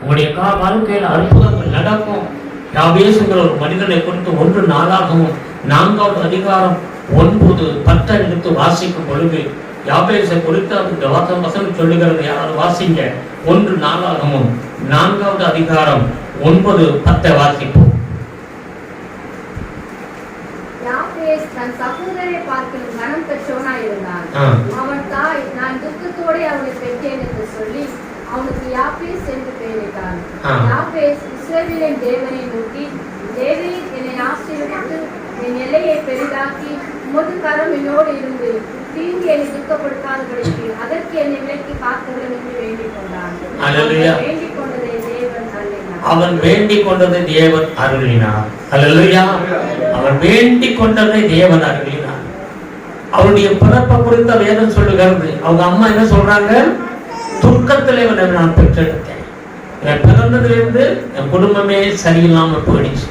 உங்களுடைய வாழ்க்கையில் அற்புதங்கள் நடக்கும். யாபேசுங்கிற ஒரு மனிதனை குறித்து 1 நாளாகவும் 4வது அதிகாரம் 9-10 எடுத்து வாசிக்கும் பொழுது யாபேசை குறித்து அந்த வசனம் சொல்லுகிறது. யாராவது வாசிங்க. 1 நாளாகவும் 4வது அதிகாரம் 9-10 வாசிப்போம். யாபேஸ் தன் சகோதரரை பார்க்கிலும் கனம் பெற்றவனாய் இருந்தான். அவன் தாய், நான் துக்கத்தோடு அவனை பெற்றேன் என்று சொல்லி அவனுக்கு யாபேஸ் என்று பெயரிட்டான். யாபேஸ் இஸ்ரவேலின் தேவனை நோக்கி, தேவரீர் என்னை ஆசீர்வதித்து என் எல்லையை பெரிதாக்கி உமது கரம் என்னோடு இருந்து தீங்கு என்னை துக்கப்படுத்தாதபடிக்கு அதற்கு என்னை விலக்கி காத்தவர்கள் என்று வேண்டிக் கொண்டான். வேண்டிக் கொண்டதை தேவன் அருளினார். அவன் வேண்டிக் கொண்டதை தேவன் அருளினார். அல்லேலூயா. அவன் வேண்டிக் கொண்டதை தேவன் அருளினார். அவருடைய பிறப்பை குறித்த வேதம் சொல்லுகிறது. அவங்க அம்மா என்ன சொல்றாங்க? துக்கத்திலே நான் பெற்றெடுத்தேன். என் பிறந்ததிலிருந்து என் குடும்பமே சரியில்லாமல் போயிடுச்சு,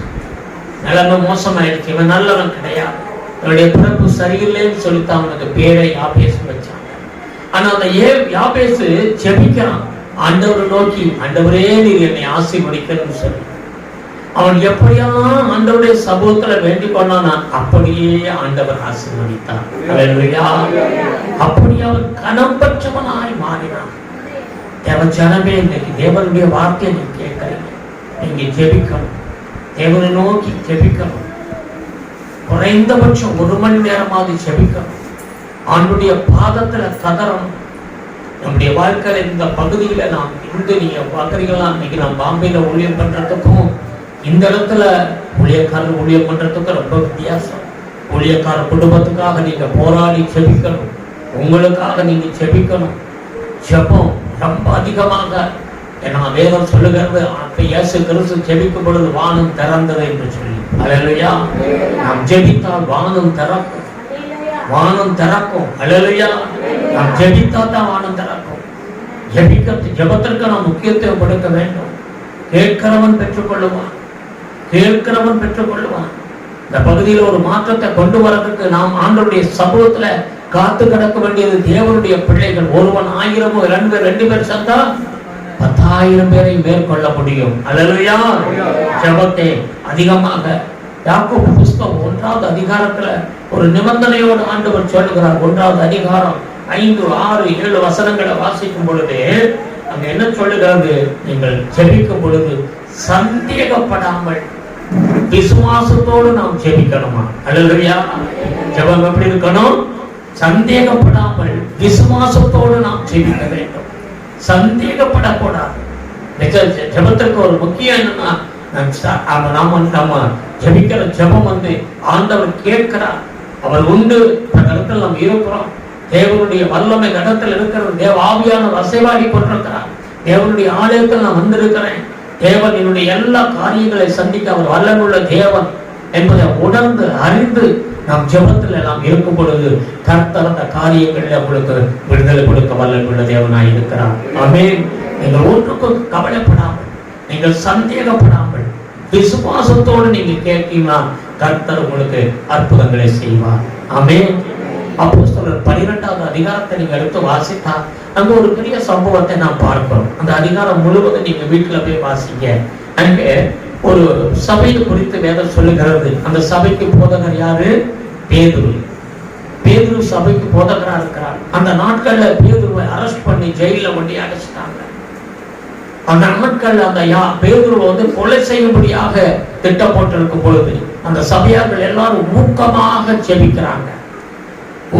நிலைமை மோசமாயிடுச்சு, இவன் நல்லவன் கிடையாது, என்னுடைய பிறப்பு சரியில்லைன்னு சொல்லித்தான் அவனுக்கு பேரை யாபேசு வச்சாங்க. ஆனா அந்த யாபேசு ஜெபிக்கிறான் ஆண்டவரை நோக்கி, ஆண்டவரே நீர் என்னை ஆசீர்வதிக்கணும்னு சொல்லி. அவன் எப்படியா ஆண்டவருடைய சமூகத்துல வேண்டிக் கொண்டானா அப்படியே ஆண்டவர் ஆசீர்வதித்தார். அப்படியே அவன் கனம் பெற்றவனாய் மாறினான். தேவ ஜனமே, இன்னைக்கு தேவனுடைய வார்த்தையை நீ கேட்கறீங்க, நீங்க ஜெபிக்கணும், தேவனை நோக்கி ஜெபிக்கணும். குறைந்தபட்சம் 1 மணி நேரமாவது ஜெபிக்கணும், ஆண்டுடைய பாதத்துல கதறணும். நம்முடைய வாழ்க்கையில இந்த பகுதியில நாம் இருந்து நீங்க பாக்குறீங்களா, இன்னைக்கு நான் பாம்பேல ஊழியம் பண்றதுக்கும் இந்த இடத்துல ஊழியக்காரர் ஊழியம் பண்றதுக்கும் ரொம்ப வித்தியாசம். ஊழியக்கார குடும்பத்துக்காக நீங்க போராடி ஜெபிக்கணும், உங்களுக்காக நீங்க ஜெபிக்கணும். ஜெபம் ரொம்ப அதிகமாக, ஏன்னா வேதம் சொல்லுகிறது, அப்ப இயேசு கிறிஸ்து ஜெபிக்கும் பொழுது வானம் திறந்தது என்று சொல்லி. அல்லேலூயா. நாம் ஜெபித்தால் வானம் திறக்கும், வானம் திறக்கும். அல்லேலூயா. நாம் ஜெபித்தா தான் வானம் திறக்கும். ஜெபத்திற்கு நாம் முக்கியத்துவம் கொடுக்க வேண்டும். கேட்கிறவன் பெற்றுக்கொள்ளுவான், கேட்கிறவன் பெற்றுக்கொள்ளுவான். இந்த பகுதியில் ஒரு மாற்றத்தை கொண்டு வரதுக்கு நாம் ஆண்டவருடைய சமூகத்துல காத்து கிடக்க வேண்டியது தேவனுடைய பிள்ளைகள். ஒருவன் 1000 2 பேர் சேர்ந்தா 10,000 பேரை மேற்கொள்ள முடியும். அல்லேலூயா. ஜெபத்தை அதிகமாக யாக்கோபு புத்தகம் 1வது அதிகாரத்துல ஒரு நிபந்தனையோடு ஆண்டவர் சொல்லுகிறார். 1வது அதிகாரம் 5, 6, 7 வசனங்களை வாசிக்கும் பொழுது அங்க என்ன சொல்லுகிறது? நீங்கள் ஜெபிக்கும் பொழுது சந்தேகப்படாமல் விசுவாசத்தோடு நாம் ஜெபிக்கணுமா? அல்லேலூயா. ஜெபம் எப்படி இருக்கணும்? சந்தேகப்படாமல் விசுவாசத்தோடு நாம் ஜெபிக்க வேண்டும். சந்தேகப்படக்கூடாது. ஜெபத்திற்கு ஒரு முக்கியம் என்னன்னா, நம்ம ஜெபிக்கிற ஜெபம் ஆண்டவர் கேட்கிறார், அவர் உண்டு. அந்த இடத்துல நம்ம இருக்கிறோம், தேவனுடைய வல்லமை இடத்துல இருக்கிறது, தேவ ஆவியான அசைவாடி கொண்டிருக்கிறார், தேவனுடைய ஆலயத்தில் நான் வந்திருக்கிறேன், தேவன் என்னுடைய எல்லா காரியங்களை சந்திக்க அவர் வல்லமுள்ள தேவன் என்பதை உணர்ந்து அறிந்து நாம் ஜெபத்தில் எல்லாம் இருக்கும் பொழுது கர்த்தர் அந்த காரியங்களில் உங்களுக்கு விடுதலை கொடுக்க வல்லமுள்ள தேவனாய் இருக்கிறார். ஆமென். நீங்கள் ஒன்றுக்கும் கவலைப்படாமல், நீங்கள் சந்தேகப்படாமல் விசுவாசத்தோடு நீங்க கேட்டீங்கன்னா கர்த்தர் உங்களுக்கு அற்புதங்களை செய்வார். ஆமென். அப்போஸ்தலர் 12வது அதிகாரத்தை நீங்க எடுத்து வாசித்தா அங்க ஒரு பெரிய சம்பவத்தை நாம் பார்க்கிறோம். அந்த அதிகாரம் முழுவதும் நீங்க வீட்டுல போய் வாசிங்க. அங்கே ஒரு சபையை குறித்து வேதம் சொல்லுகிறது. அந்த சபைக்கு போதகர் யாரு? பேதுரு. பேதுரு சபைக்கு போதகரா இருக்கிறார். அந்த நாட்கள்ல பேதுருவை அரெஸ்ட் பண்ணி ஜெயில கொண்டு அடைச்சிட்டாங்க. அந்த நாட்கள்ல அந்த பேதுருவை கொலை செய்யும்படியாக திட்டம் போட்டிருக்கும் பொழுது அந்த சபையார்கள் எல்லாரும் ஊக்கமாக ஜெபிக்கிறாங்க.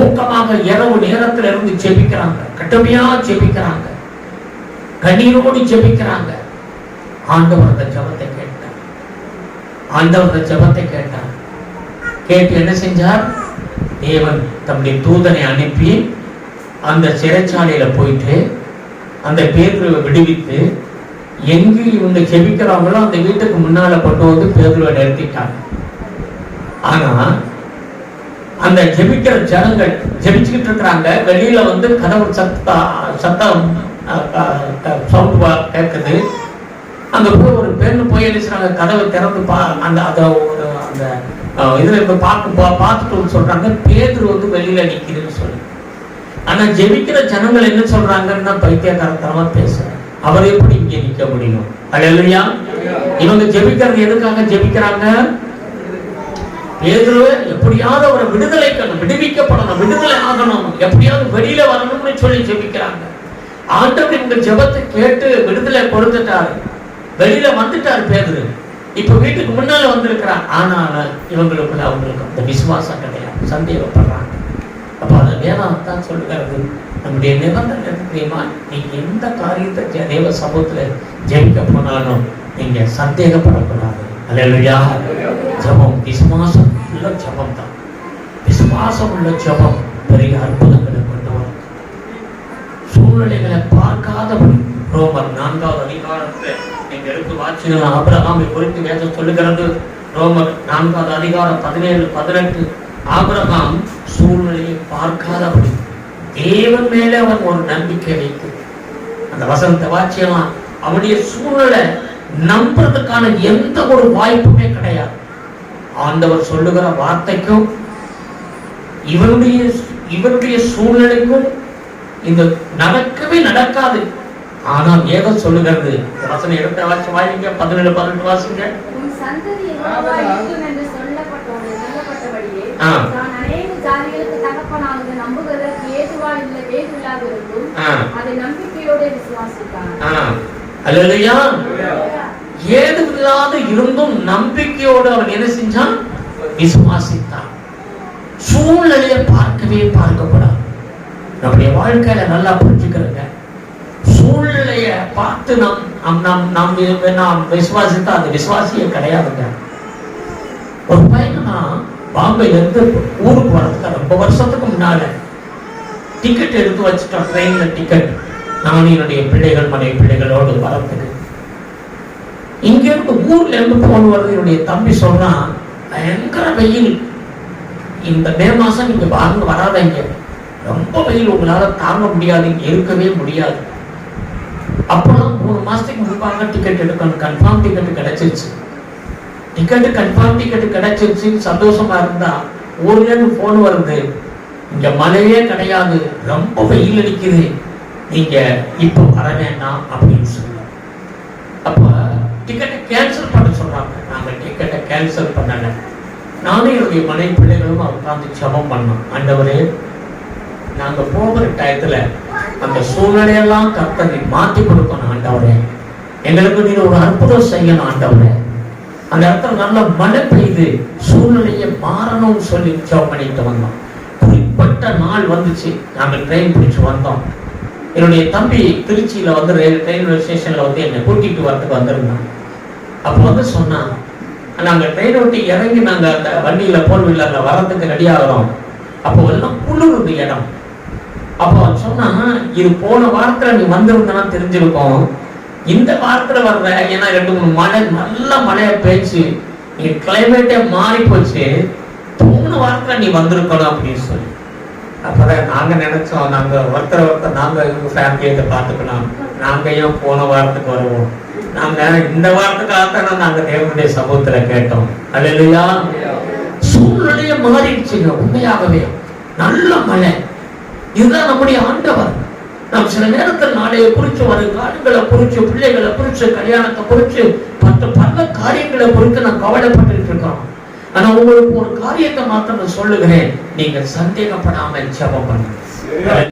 ஊக்கமாக இரவு நேரத்தில் இருந்து ஜெபிக்கிறாங்க, கடுமையா ஜெபிக்கிறாங்க, கண்ணீரோடு ஜெபிக்கிறாங்க. ஆண்டவர் அந்த ஜெபத்தை கேட்டார். ஆண்டவர் அந்த ஜெபத்தை கேட்டார். கேட்டு என்ன செஞ்சார்? தேவன் தம்முடைய தூதனை அனுப்பி அந்த சிறைச்சாலையில போயிட்டு அந்த பேதுருவை விடுவித்து எங்கு இவங்க ஜெபிக்கிறாங்களோ அந்த வீட்டுக்கு முன்னால கொண்டு வந்து பேதுருவை நிறுத்திட்டாங்க. ஆனா அந்த ஜெபிக்கிற ஜனங்கள் ஜெபிச்சுக்கிட்டு இருக்கிறாங்க. வெளியில கதவு சத்தம் சவுண்ட் கேட்குது. அங்க போய் ஒரு பெண்ணு போய் எழுச்சுறாங்க, கதவை திறந்து அந்த இதுல இருந்து பார்த்துட்டு சொல்றாங்க, பேதுரு வெளியில நிக்கிறேன்னு சொல்லி. ஆனா ஜெபிக்கிற ஜனங்கள் என்ன சொல்றாங்கன்னா பைத்தியக்காரத்தனமா பேசுறேன், அவர் எப்படி இங்கே நிக்க முடியும்? அல்லேலூயா. இவங்க ஜெபிக்கிறது எதுக்காக ஜெபிக்கிறாங்க? பேதுரு எப்படியாவது அவரை விடுவிக்கப்படணும், விடுதலை ஆகணும், எப்படியாவது வெளியில வரணும்னு சொல்லி ஜெபிக்கிறாங்க. ஆண்டவர் இவங்க ஜெபத்தை கேட்டு விடுதலை கொடுத்துட்டாரு, வெளியில வந்துட்டார் பேதுரு. இப்ப வீட்டுக்கு முன்னால வந்திருக்கிறார். ஆனால இவங்களுக்குள்ள அவங்களுக்கு அந்த விசுவாசம் கிடையாது, சந்தேகப்படுறாங்க. அப்ப அந்த வேதம் தான் சொல்லுகிறது, நம்முடைய நிபந்தனை தெரியுமா? நீங்க எந்த காரியத்தை தேவ சமூகத்துல ஜெயிக்க போனாலும் நீங்க சந்தேகப்படக்கூடாது. அல்லேலூயா. ஜெபம் விசுவாசம் உள்ள ஜெபம் தான். விசுவாசம் உள்ள ஜெபம் பெரிய அற்புதங்களை கொண்டு வரும். சூழ்நிலைகளை பார்க்காதபடி ரோமர் 4வது அதிகாரத்துல நீங்க எடுத்து வாசிங்கன்னா ஆபிரகாமை குறித்து வேதம் சொல்லுகிறது. ரோமர் 4வது அதிகாரம் 17, 18. ஆபிரகாம் சூழ்நிலையை பார்க்காதபடி தேவன் மேலே அவன் ஒரு நம்பிக்கை வைத்து அந்த வசனத்தை வாசியலாம். அவனுடைய சூழ்நிலை நம்புறதுக்கான எந்த ஒரு வாய்ப்புமே கிடையாது. ஆண்டவர் சொல்லுகிற வார்த்தைக்கும் இவருடைய சூழ்நிலைக்கும் இந்த நடக்கவே நடக்காது. ஆனால் ஏதோ சொல்லுகிறது. வசனம் எடுத்த வாசிங்க 17, 18 வாசிங்க. ஏதுவில்லாத இருந்தும் நம்பிக்கையோடு அவன் என்ன செஞ்சான்? விசுவாசித்தான். சூழ்நிலையை பார்க்கப்படாது. நம்முடைய வாழ்க்கையில நல்லா புரிஞ்சுக்கிறங்க. சூழ்நிலைய பார்த்து நாம் விசுவாசித்தா அது விசுவாசியே கிடையாதுங்க. ஒரு பையன் நான் பாம்பேல இருந்து ஊருக்கு வரதுக்கு ரொம்ப வருஷத்துக்கு முன்னால டிக்கெட் எடுத்து வச்சுட்டோம். ட்ரெயின்ல டிக்கெட். நான் என்னுடைய பிள்ளைகள் மனைவி பிள்ளைகளோடு வரத்துக்கு இங்க இருந்து ஊர்ல இருந்து போன் வருது. என்னுடைய தம்பி சொன்னா, பயங்கர வெயில், இந்த மே மாசம் நீங்க வராதீங்க, ரொம்ப வெயில், உங்களால தாங்க முடியாது, இங்க இருக்கவே முடியாது. அப்பெல்லாம் 3 மாசத்துக்கு முன்பாக டிக்கெட் எடுக்கணும். கன்ஃபார்ம் டிக்கெட் கிடைச்சிருச்சு. கன்ஃபார்ம் டிக்கெட் கிடைச்சிருச்சு. சந்தோஷமா இருந்தா ஊர்ல இருந்து போன் வருது, இங்க மழையே கிடையாது, ரொம்ப வெயில் அடிக்குது, நீங்க இப்ப வர வேண்டாம் அப்படின்னு சொல்லுவாங்க. அப்ப டிக்கெட்டை கேன்சல் பண்ண சொல்றாங்க. நாங்க டிக்கெட்டை கேன்சல் பண்ணல. நானும் என்னுடைய மனைவி பிள்ளைகளும் உட்கார்ந்து ஜெபம் பண்ணோம். ஆண்டவரே, நாங்க போகிற டயத்துல அந்த சூழ்நிலையெல்லாம் கர்த்தரை மாற்றி கொடுக்கணும் ஆண்டவரே. எங்களுக்கு நீங்க ஒரு அற்புதம் செய்யணும் ஆண்டவரே. அந்த இடத்துல நல்ல மழை பெய்து சூழ்நிலையை மாறணும்னு சொல்லி ஜெபம் பண்ணிட்டு வந்தோம். குறிப்பிட்ட நாள் வந்துச்சு. நாங்கள் ட்ரெயின் பிடிச்சு வந்தோம். என்னுடைய தம்பி திருச்சியில வந்து ரயில்வே ஸ்டேஷன்ல வந்து என்னை கூட்டிட்டு வரதுக்கு வந்திருந்தான். அப்போ வந்து சொன்னா, நாங்க ட்ரெயின் விட்டு இறங்கி நாங்க அந்த வண்டியில போர் வீலர்ல வரதுக்கு ரெடி ஆகிறோம். அப்போ எல்லாம் குளிருது இடம். அப்போ சொன்னா, இது போன வாரத்துல நீ வந்திருந்தனா தெரிஞ்சிருக்கும், இந்த வாரத்துல வர்ற, ஏன்னா 2-3 மழை, நல்ல மழையா பேச்சு, நீ கிளைமேட்டே மாறி போச்சு, போன வாரத்துல நீ வந்திருக்கணும் அப்படின்னு சொல்லி. அப்பதான் நாங்க நினைச்சோம், நாங்க ஒருத்தர் நாங்க எங்க ஃபேமிலியை பார்த்துக்கலாம், நாங்க ஏன் போன வாரத்துக்கு வருவோம், நாங்க இந்த வாரத்துக்காகத்தான் நாங்க தேவனுடைய சமூகத்துல கேட்டோம். அல்லேலூயா. சூழ்நிலையை மாறிடுச்சுங்க. உண்மையாகவே நல்ல மழை. இதுதான் நம்முடைய ஆண்டவர். நாம் சில நேரத்தில் நாளைய குறிச்சு, வரும் காலங்களை குறிச்சு, பிள்ளைகளை குறிச்சு, கல்யாணத்தை குறிச்சு, பல காரியங்களை குறித்து நான் கவலைப்பட்டு இருக்கோம். ஆனா உங்களுக்கு ஒரு காரியத்தை மாத்திரம் சொல்லுகிறேன், நீங்க சந்தேகப்படாம ஜெபம் பண்ணுங்க.